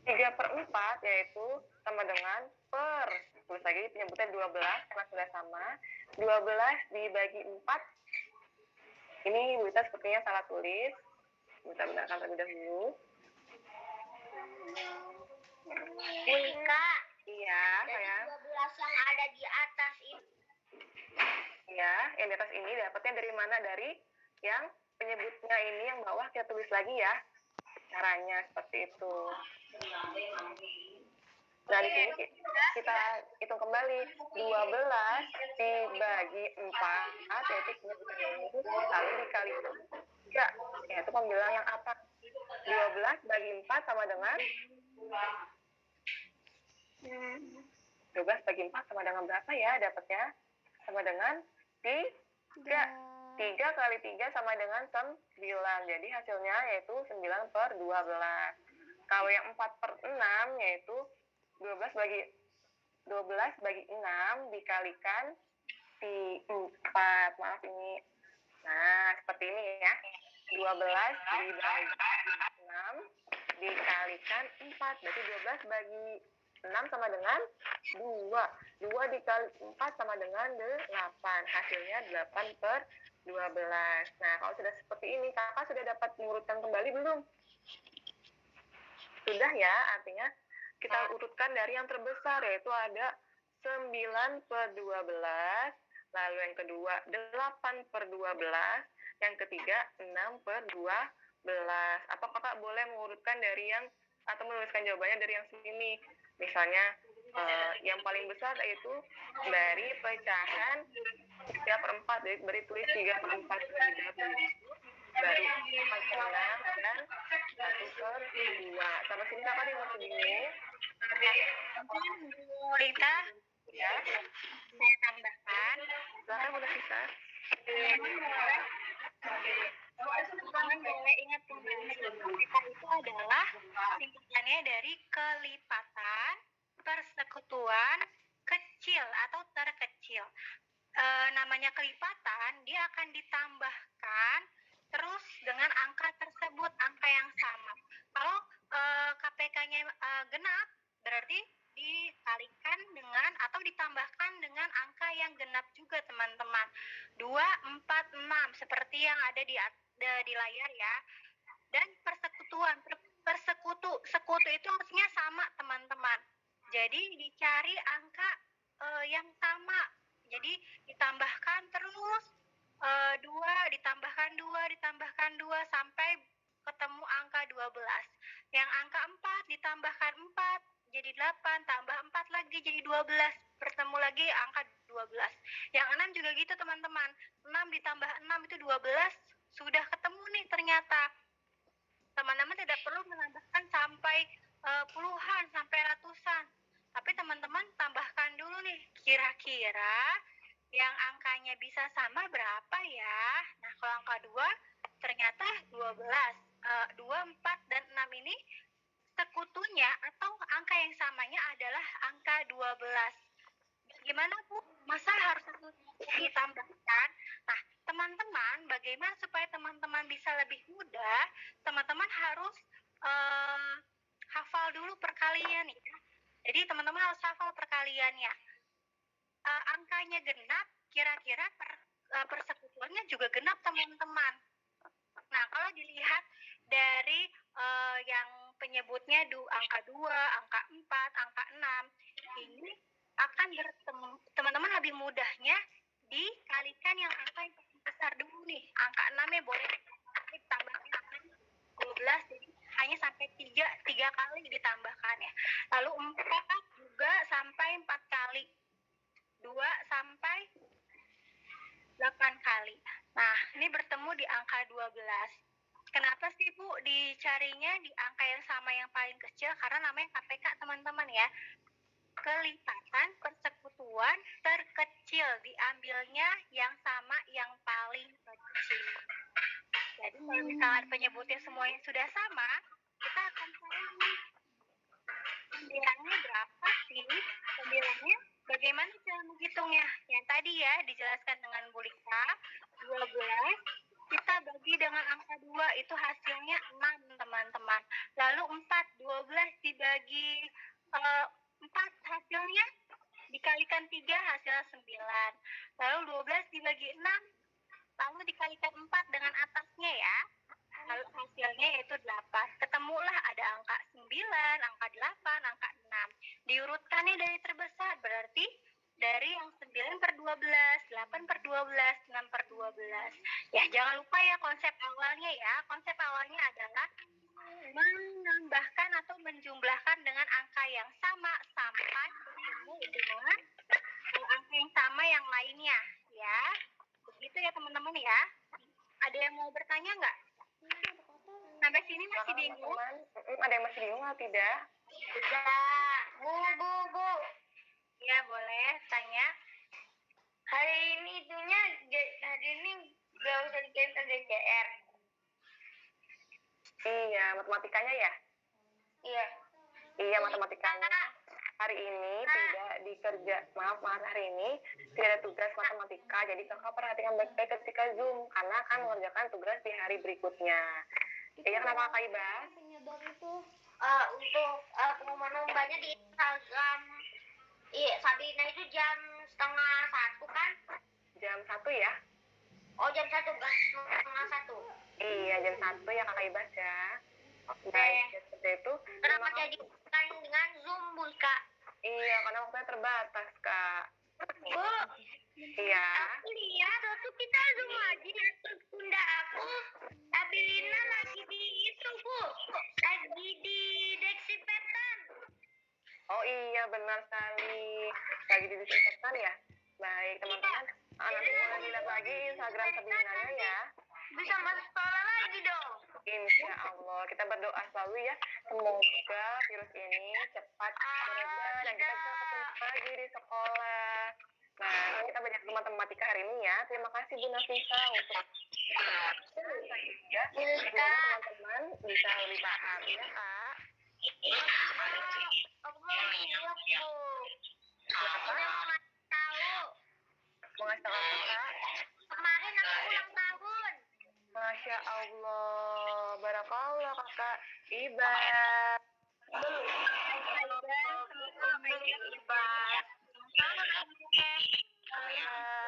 3/4 yaitu sama dengan per, tulis lagi penyebutnya 12 karena sudah sama. 12 dibagi 4, ini Bu Lita sepertinya salah tulis, Bu Lita benarkan terlebih dahulu. Bu Lika, Iya, dari sayang. 12 yang ada di atas ini. Iya, yang di atas ini dapatnya dari mana? Dari yang penyebutnya ini, yang bawah kita tulis lagi ya. Caranya seperti itu. Nah, di sini kita hitung kembali. 12 dibagi 4, yaitu penyebutnya ini, lalu dikali 3, yaitu pembilang yang atas. 12 bagi 4 sama dengan 12 bagi 4 sama dengan berapa ya dapatnya? Sama dengan 3. 3 kali 3 sama dengan 9. Jadi hasilnya yaitu 9/12. Kalau yang 4/6 yaitu 12 bagi 6 dikalikan 4. Maaf ini. Nah, seperti ini ya. 12 dibagi 6 dikalikan 4. Berarti 12 bagi 6 sama dengan 2. 2 dikali 4 sama dengan 8. Hasilnya 8/12. Nah, kalau sudah seperti ini, kakak sudah dapat mengurutkan kembali belum? Sudah ya, artinya kita urutkan dari yang terbesar, yaitu ada 9/12, lalu yang kedua 8/12, yang ketiga 6/12. Apa kakak boleh mengurutkan dari yang, atau menuliskan jawabannya dari yang sini? Misalnya yang paling besar yaitu dari pecahan 3/4, jadi beri tulis 3/4 terlebih dahulu, baru 4/6 dan 1/2. Sampai sini kakak dia masih bingung? Bu Lita, Ya, saya tambahkan. silakan udah bisa. Teman-teman boleh ingat kembali, KPK itu adalah singkatannya dari kelipatan, persekutuan, kecil atau terkecil. Namanya kelipatan, dia akan ditambahkan terus dengan angka tersebut, angka yang sama. Kalau KPK-nya genap, berarti dikalikan dengan atau ditambahkan dengan angka yang genap juga, teman-teman. 2, 4, 6 seperti yang ada di layar ya. Dan persekutuan, sekutu itu artinya sama, teman-teman. Jadi dicari angka yang sama. Jadi ditambahkan terus 2, ditambahkan 2, ditambahkan 2 sampai ketemu angka 12. Yang angka 4 ditambahkan 4 jadi 8, tambah 4 lagi jadi 12, bertemu lagi angka 12. Yang 6 juga gitu, teman-teman. 6 ditambah 6 itu 12, sudah ketemu nih ternyata. Teman-teman tidak perlu menambahkan sampai puluhan, sampai ratusan. Tapi teman-teman tambahkan dulu nih, kira-kira yang angkanya bisa sama berapa ya? Nah, kalau angka 2 ternyata 12. 2, 4, dan 6 ini sekutunya atau angka yang samanya adalah angka 12. Gimana Bu? Masa harus satu ditambahkan? Nah, teman-teman, bagaimana supaya teman-teman bisa lebih mudah? Teman-teman harus hafal dulu perkalian ya. Jadi teman-teman harus hafal perkaliannya. Angkanya genap, kira-kira persekutuannya juga genap teman-teman. Nah, kalau dilihat dari yang penyebutnya angka 2, angka 4, angka 6, ini akan teman-teman lebih mudahnya dikalikan yang angka yang paling besar dulu nih. Angka 6-nya boleh ditambahkan 12, jadi hanya sampai 3 kali ditambahkan ya. Lalu 4 juga sampai 4 kali. 2 sampai 8 kali. Nah, ini bertemu di angka 12. Kenapa sih Bu dicarinya di angka yang sama yang paling kecil? Karena namanya KPK teman-teman ya. Kelipatan persekutuan terkecil, diambilnya yang sama yang paling kecil. Jadi kalau misalnya penyebutnya semuanya sudah sama, kita akan cari pembilangnya berapa sih? Pembilangnya bagaimana cara menghitungnya? Yang tadi ya dijelaskan dengan Bu Lika, 12 kita bagi dengan angka 2 itu hasilnya 6 teman-teman. Lalu 4, 12 dibagi 4 hasilnya dikalikan 3 hasilnya 9. Lalu 12 dibagi 6 lalu dikalikan 4 dengan atasnya ya. Lalu hasilnya yaitu 8. Ketemulah ada angka 9, angka 8, angka 6. Diurutkannya dari terbesar, berarti dari yang 9 per 12, 8 per 12, 6 per 12. Ya, jangan lupa ya konsep awalnya ya. Konsep awalnya adalah menambahkan atau menjumlahkan dengan angka yang sama sampai bertemu dengan angka yang sama yang lainnya ya. Begitu ya teman-teman ya. Ada yang mau bertanya nggak? Sampai sini masih bingung? Ada yang masih bingung atau tidak? Tidak. Bu. Ya boleh tanya. Hari ini nggak usah dikirim ke DCR. Iya, matematikanya ya? Iya. Iya, matematikanya. Hari ini hari ini tidak ada tugas matematika, jadi kakak perhatikan baik-baik ketika Zoom, karena akan mengerjakan tugas di hari berikutnya. Iya, kenapa Kak Ibas? Penyebab itu Untuk pengumuman lombanya di Instagram Sabina itu jam 12:30 kan? Jam 1 ya? Oh, jam 1 bukan 12:30. Iya, jam 1 ya Kakak Ibas ya. Oke. Baik, seperti itu. Kenapa jadi bukan dengan Zoom, Bu, Kak? Iya, karena waktunya terbatas, Kak. Bu, Iya. aku lihat waktu kita Zoom lagi, terus bunda aku, Abilina lagi di itu, Bu. Lagi di desinfektan. Oh iya, benar sekali. Lagi di disinfektan ya? Baik, teman-teman. Nanti boleh dilihat lagi Instagram Sabinanya ya. Bisa masuk sekolah lagi dong. Insya Allah, kita berdoa selalu ya, semoga virus ini cepat mereda dan kita bisa ketemu lagi di sekolah. Nah, kita banyak matematika hari ini ya. Terima kasih Bu Nafisa untuk ya. Semoga teman-teman bisa lebih paham ya Kak. Aku belum siap, Bu. Kenapa? Udah mau ngasih tahu. Mau ngasih tahu apa Kak? Kemarin aku ulang tahun. Masya Allah, barakallah Kakak Iba.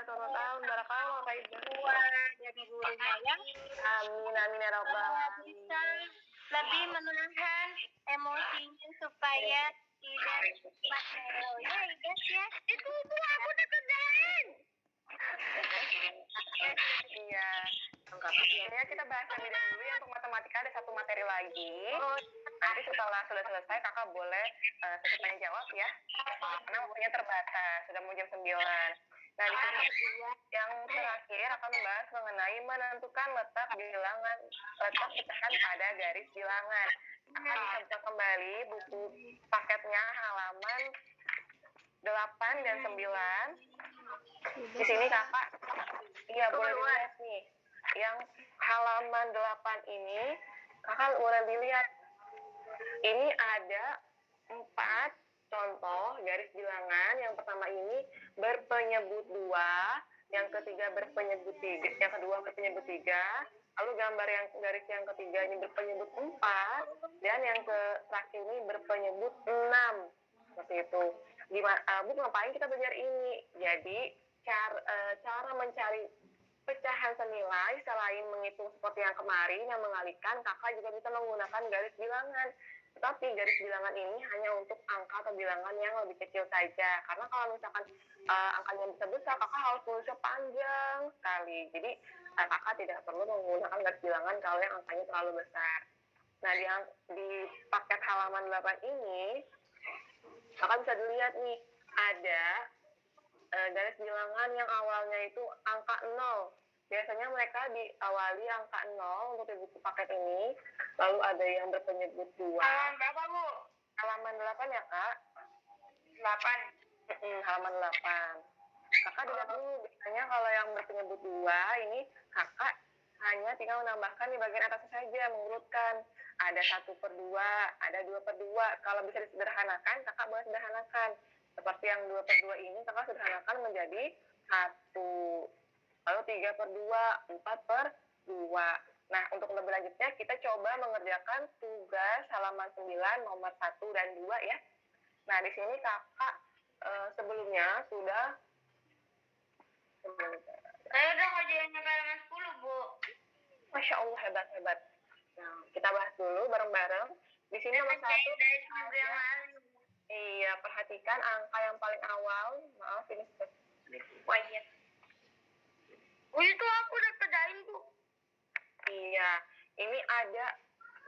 Selamat tahun, barakallah Kak Iba. Dari gurunya yang Amin ya rabbal alamin. bisa lebih menahan emosinya supaya tidak cepat melo ya guys ya. Itu Bu, aku udah kerjain. Iya, lengkap. Ya, kita bahas lebih dahulu ya untuk matematika ada satu materi lagi. Nanti setelah sudah selesai kakak boleh sesi tanya jawab ya. Karena waktunya terbatas, sudah mau jam 9. Nah, di sini yang terakhir akan membahas mengenai menentukan letak pecahan pada garis bilangan. Kakak bisa buka kembali buku paketnya halaman 8 dan 9. Di sini kakak, iya boleh dilihat nih. Yang halaman 8 ini, kakak boleh dilihat. Ini ada 4 contoh garis bilangan. Yang pertama ini berpenyebut 2, yang ketiga berpenyebut 3, yang kedua berpenyebut 3. Lalu gambar yang garis yang ketiga ini berpenyebut 4, dan yang terakhir ini berpenyebut 6. Seperti itu. Bu, ngapain kita belajar ini? Jadi cara mencari pecahan senilai, selain menghitung seperti yang kemarin yang mengalihkan, kakak juga bisa menggunakan garis bilangan. Tetapi garis bilangan ini hanya untuk angka atau bilangan yang lebih kecil saja. Karena kalau misalkan angkanya besar-besar, kakak harus tulisnya panjang sekali. Jadi kakak tidak perlu menggunakan garis bilangan kalau yang angkanya terlalu besar. Nah, di paket halaman 8 ini, kakak bisa dilihat nih, ada garis bilangan yang awalnya itu angka 0. Biasanya mereka diawali angka 0 untuk di buku paket ini. Lalu ada yang berpenyebut 2. Halaman berapa, Bu? Halaman 8 ya, Kak? 8. Halaman 8. Kakak dilihat dulu, biasanya kalau yang berpenyebut 2 ini kakak hanya tinggal menambahkan di bagian atasnya saja, mengurutkan. Ada 1/2, ada 2/2. Kalau bisa disederhanakan, kakak boleh sederhanakan. Seperti yang 2/2 ini, kakak sederhanakan menjadi 1. Lalu 3/2, 4/2. Nah, untuk lebih lanjutnya, kita coba mengerjakan tugas halaman 9, nomor 1 dan 2 ya. Nah, di sini kakak sebelumnya sudah... Saya udah kerjain sampai halaman 10, Bu. Masya Allah, hebat-hebat. Nah, kita bahas dulu bareng-bareng. Di sini nomor 1. Dari seminggu yang lalu. Iya, perhatikan angka yang paling awal. Maaf, ini Wajib. Oh, itu aku udah kerjain, Bu. Iya, ini ada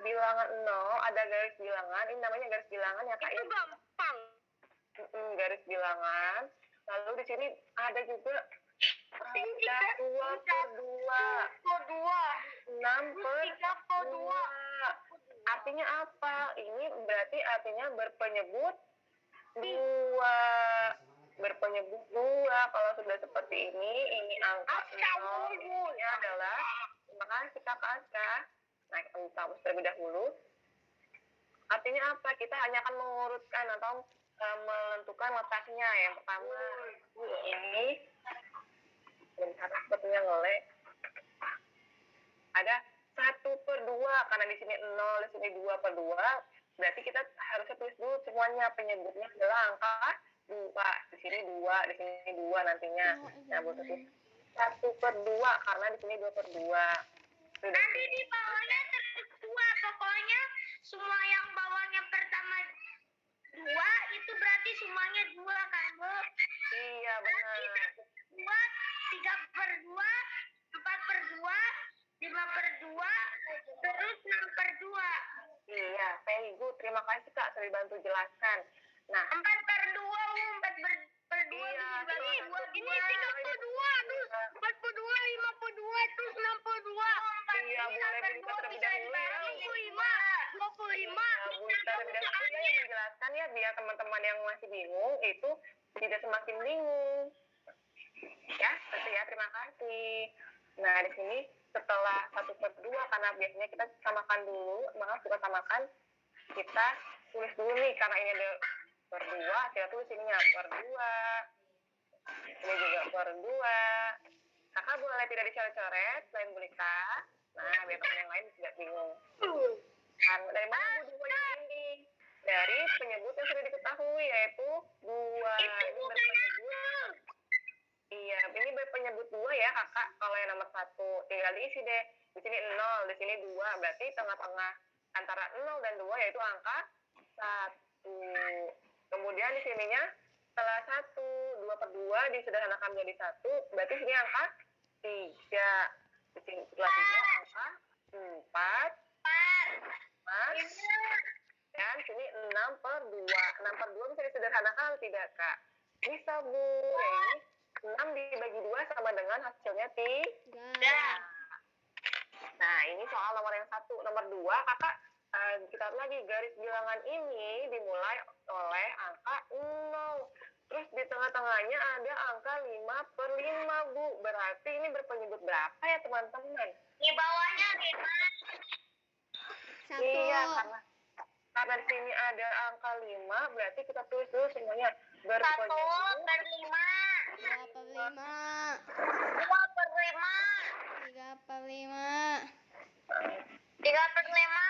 bilangan 0, ada garis bilangan. Ini namanya garis bilangan ya, Kak. Itu gampang. Garis bilangan. Lalu di sini ada juga Tiga, 2/2, 6/2. Artinya apa? Ini berarti artinya berpenyebut 2. Berpenyebut 2. Kalau sudah seperti ini angka 0. Ini adalah, terima kasih Kakak Aska. Nah, kita buka terlebih dahulu. Artinya apa? Kita hanya akan mengurutkan atau menentukan letaknya. Yang pertama, ini bentar, sepertinya ngelek. Ada 1/2, karena di sini 0, di sini 2/2. Berarti kita harusnya tulis dulu semuanya. Penyebutnya adalah angka 2. Di sini 2, di sini 2 nantinya. Nah, butuh 1/2, karena di sini 2/2. Nanti di bawahnya terus 2. Pokoknya semua yang bawahnya pertama 2 itu berarti semuanya 2 kan, Bu? Iya, benar. 2, 3/2, 4/2, 5/2, terus 6/2. Iya, very good. Terima kasih Kak, sudah dibantu jelaskan. Nah, 4/2, 4/2 iya, ini 3/2, terus 4/2, 5/2, terus 6/2. Iya, boleh Bunda terlebih dahulu ya. 25. Bunda terlebih dahulu ya yang menjelaskan ya, biar teman-teman yang masih bingung itu tidak semakin bingung. Ya, tentu ya, terima kasih. Nah, di sini setelah 1/2, karena biasanya kita samakan dulu, maaf bukan samakan, kita tulis dulu nih, karena ini ada /2, kita tulis ininya /2. Ini juga /2. Kakak boleh tidak dicoret-coret, selain Bulika. Nah, biar teman yang lain tidak bingung. Kan, dari mana Bu 2 yang ini? Dari penyebut yang sudah diketahui, yaitu 2. Ini berpenyebut. Iya, ini berpenyebut 2 ya Kakak. Kalau yang nomor 1 tinggal diisi deh. Di sini 0, di sini 2. Berarti tengah-tengah antara 0 dan 2 yaitu angka 1. Kemudian di sininya setelah 1, 2/2 disederhanakan menjadi 1. Berarti sini angka 3. Di sini setelah 3 angka 4. Dan sini 6/2. 6/2 bisa disederhanakan atau tidak, Kak? Bisa, Bu. Ya, ini 6 dibagi 2 sama dengan hasilnya 3. Nah, ini soal nomor yang 1. Nomor 2, Kakak kita lihat lagi garis bilangan ini dimulai oleh angka 0. Terus di tengah-tengahnya ada angka 5/5, Bu. Berarti ini berpenyebut berapa ya, teman-teman? Di bawahnya 5. 1. Iya, karena di sini ada angka 5, berarti kita tulis dulu semuanya. Berpenyebut 1/5. 2/5. 2/5. 3/5. 3/5.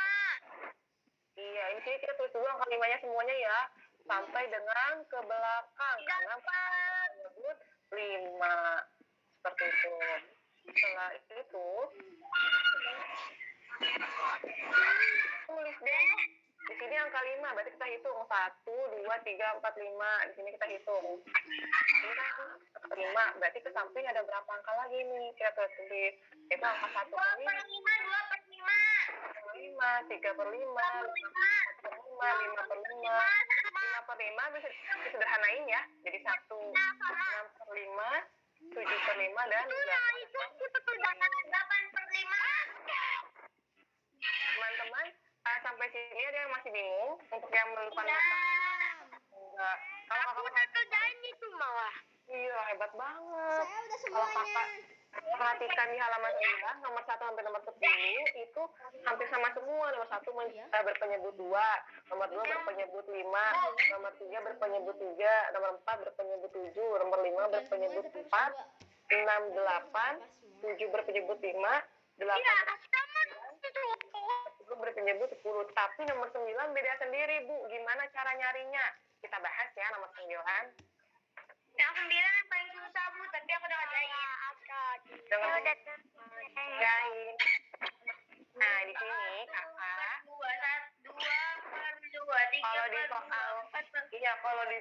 Iya, ini sini kita tulis dulu angka 5-nya semuanya ya. Sampai dengan ke belakang. Karena berpenyebut 5. Seperti itu. Setelah itu tulis deh. Di sini angka 5, berarti kita hitung 1, 2, 3, 4, 5. Di sini kita hitung. Ini kan 5, berarti ke samping ada berapa angka lagi nih? Kita tulis. Itu angka 1 per 5. 5, 3 per 5, 4 per 5, 5 per 5. 5 per 5 bisa disederhanain ya. Jadi 1, 6 per 5, 7 per 5, dan 8 per 5. teman-teman, sampai sini ada yang masih bingung untuk yang melupakan kata? Enggak. Kalau kakak Kerjain itu malah. iya hebat banget. Saya udah Kalau kakak semuanya. perhatikan di halaman 9, nomor 1 sampai nomor 10 itu hampir sama semua. Nomor 1 berpenyebut 2, nomor 2 berpenyebut 5, nomor 3 berpenyebut 3, nomor 4 berpenyebut 7, nomor 5 berpenyebut 4, 6, 8, 7 berpenyebut 5, 8 berpenyebut 10. Tapi nomor 9 beda sendiri, Bu. Gimana cara nyarinya? Kita bahas ya nomor 9. Yang 9 yang paling susah, Bu, tapi aku udah ngerjain. Dengan kerjain. Nah, di sini kakak 2 per 2, 3 kalau di per 2, soal 4 per 2. iya kalau di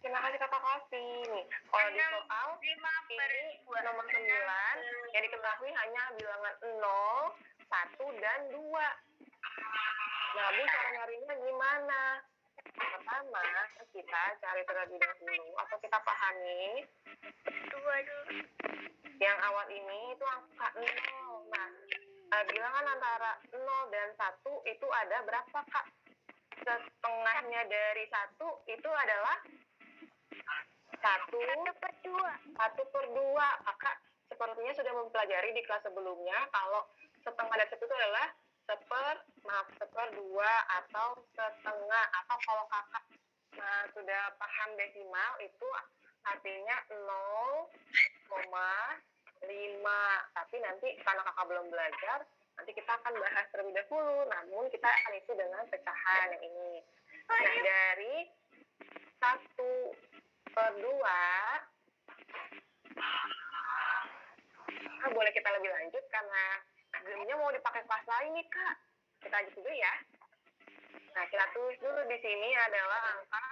terima kasih kakak kasih nih. Kalau di soal 5 per ini 2. nomor 9 yang diketahui hanya bilangan 0, 1 dan 2. Nah, Bu, cara nyarinya gimana? Pertama, kita cari terlebih dahulu atau kita pahami 2 dulu. yang awal ini itu angka 0. Nah, bilangan antara 0 dan 1 itu ada berapa, Kak? Setengahnya dari 1 itu adalah 1 per 2. 1 per 2. Kakak sepertinya sudah mempelajari di kelas sebelumnya kalau setengah dari 1 itu adalah seper 2 atau setengah, atau kalau kakak sudah paham desimal itu artinya 0,5. Tapi nanti karena kakak belum belajar, nanti kita akan bahas terlebih dahulu, namun kita akan isi dengan pecahan yang ini. Nah, dari 1 per 2 boleh kita lebih lanjut karena gamenya mau dipakai kelas lain nih, Kak. Kita lanjut dulu ya. Nah, kita tulis dulu di sini adalah angka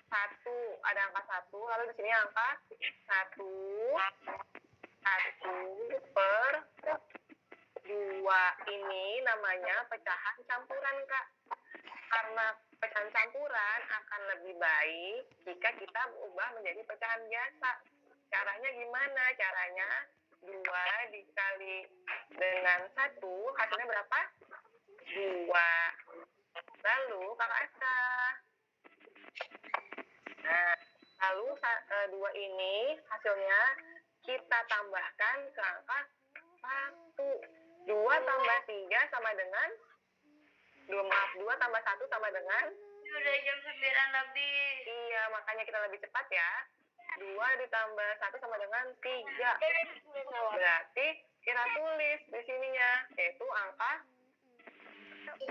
1. Ada angka 1, lalu di sini angka 1 per 2. Ini namanya pecahan campuran, Kak. Karena pecahan campuran akan lebih baik jika kita ubah menjadi pecahan biasa. Caranya gimana? Caranya 2 dikali dengan 1, hasilnya berapa? 2. Lalu kakak Asa. Nah, lalu 2 ini hasilnya kita tambahkan ke angka 1. 2 tambah 3 sama dengan 2 tambah 1 sama dengan Udah jam 9 lebih. iya, makanya kita lebih cepat ya. 2 ditambah 1 sama dengan 3. Berarti kita tulis di sininya, yaitu angka 1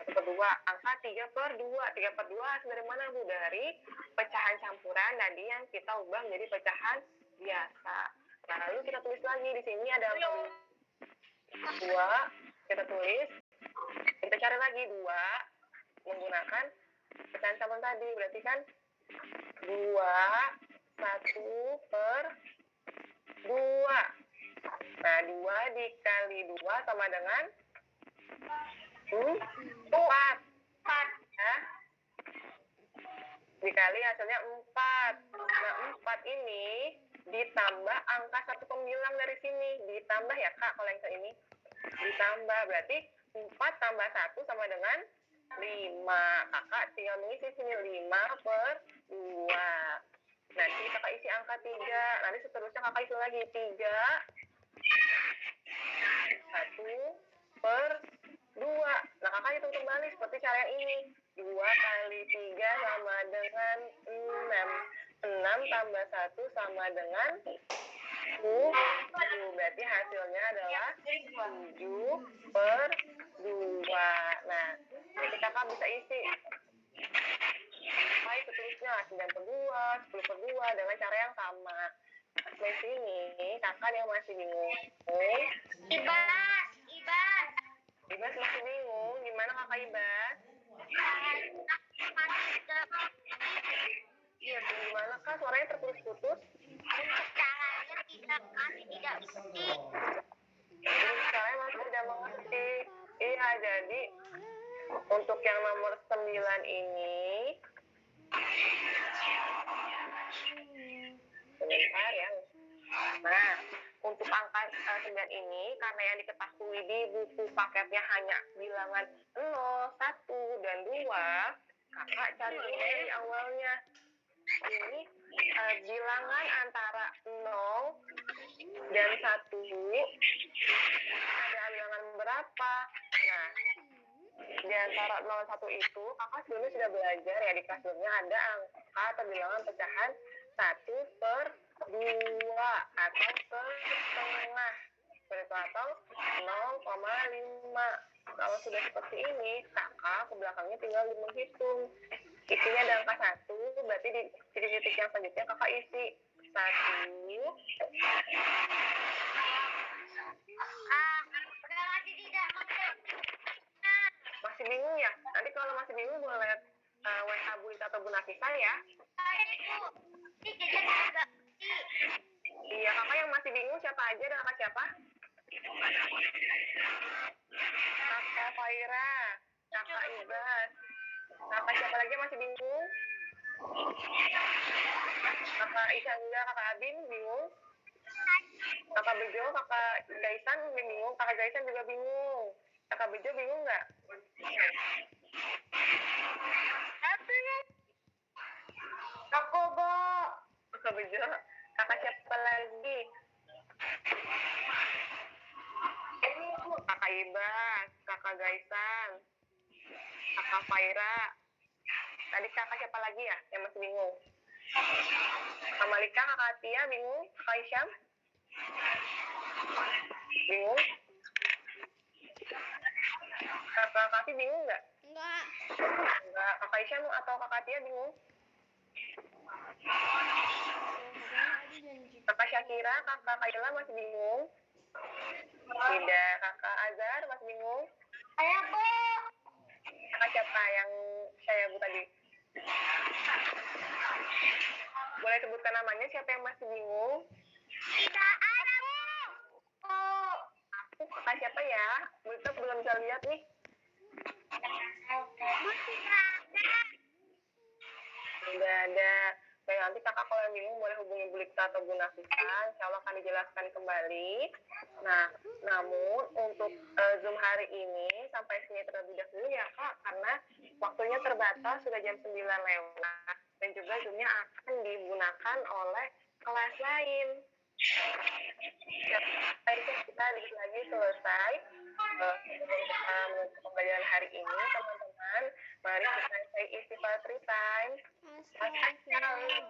per 2. Angka 3 per 2. 3 per 2 hasil dari mana, Bu? Dari pecahan campuran tadi yang kita ubah menjadi pecahan biasa. Lalu kita tulis lagi di sini ada angka 2. Kita tulis. Kita cari lagi 2 menggunakan pecahan campuran tadi. Berarti kan 2, 1 per 2. Nah, 2 dikali 2 sama dengan 4. Ya. Dikali hasilnya 4. Nah, 4 ini ditambah angka 1 pembilang dari sini. Ditambah ya, Kak, kalau yang ini. Ditambah, berarti 4 tambah 1 sama dengan 5. Kakak tinggal mengisi sini 5 per 2. Nanti kakak isi angka 3. Nanti seterusnya kakak isi lagi 3. 1 per 2. Nah, kakak hitung kembali seperti cara yang ini. 2 kali 3 sama dengan 6. 6 tambah 1 sama dengan 7. Berarti hasilnya adalah 7 per 2. Nah, nanti kakak bisa isi. Baik, seterusnya 9 per 2, 10 per 2 dengan cara yang sama. Di sini kakak yang masih bingung. Ibas. Ibas masih bingung. Gimana kakak Ibas? Iya, gimana kak? Suaranya terputus-putus. Untuk caranya tidak bukti. Saya masih tidak mengerti. Iya, jadi untuk yang nomor 9 ini, sebentar ya. Nah, untuk angka 9 ini, karena yang diketahui di buku paketnya hanya bilangan 0, 1, dan 2, kakak cari dulu dari awalnya. Ini bilangan antara 0 dan 1, ada bilangan berapa? Nah, di antara 0 dan 1 itu, kakak sebelumnya sudah belajar ya, di kelas sebelumnya ada angka atau bilangan pecahan 1/2 atau setengah, seperti itu, atau 0,5. Kalau sudah seperti ini, kakak ke belakangnya tinggal menghitung. Isinya ada angka 1, berarti di titik-titik yang selanjutnya kakak isi 1. Masih tidak mengerti. Masih bingung ya? Nanti kalau masih bingung boleh WA Bu Ita atau Bu Nafisa ya. Ini jadi tidak bukti. Iya, kakak yang masih bingung siapa aja dan kakak siapa? Kakak Faira, kakak Ibas. Kakak siapa lagi yang masih bingung? Kakak Isyanda, kakak Abin bingung? Kakak Bejo, kakak Gaisan bingung? Kakak Gaisan juga bingung. Kakak Bejo bingung nggak? Aku Bo. Kakak Bejo, kakak siapa lagi? Kakak Ibas, kakak Gaisan, kakak Faira. Tadi kakak siapa lagi ya yang masih bingung? Kakak Malika, kakak Atia bingung? Kakak Isyam? Bingung? Kakak Kafi bingung nggak? Enggak. Enggak. Kakak Isyam atau kakak Atia bingung? Kakak Syakira, kakak Kaila masih bingung? Tidak. Kakak Azhar masih bingung? Saya Bo. Kakak siapa yang saya Bu tadi? Boleh sebutkan namanya siapa yang masih bingung? Tidak ada Bo. Aku kakak siapa ya? Bu Ita belum bisa lihat nih. Masih ada. Udah ada. Baik, nanti kakak kalau yang bingung boleh hubungi Bu Lita atau Bu Nafisa. Insya Allah akan dijelaskan kembali. Nah, namun untuk Zoom hari ini sampai sini terlebih dahulu ya kak, karena waktunya terbatas, sudah jam 9 lewat. Dan juga Zoom-nya akan digunakan oleh kelas lain. Baik, kita lagi selesai menutup pembelajaran hari ini, teman-teman. Mari kita say istighfar 3 times. Astagfirullahaladzim.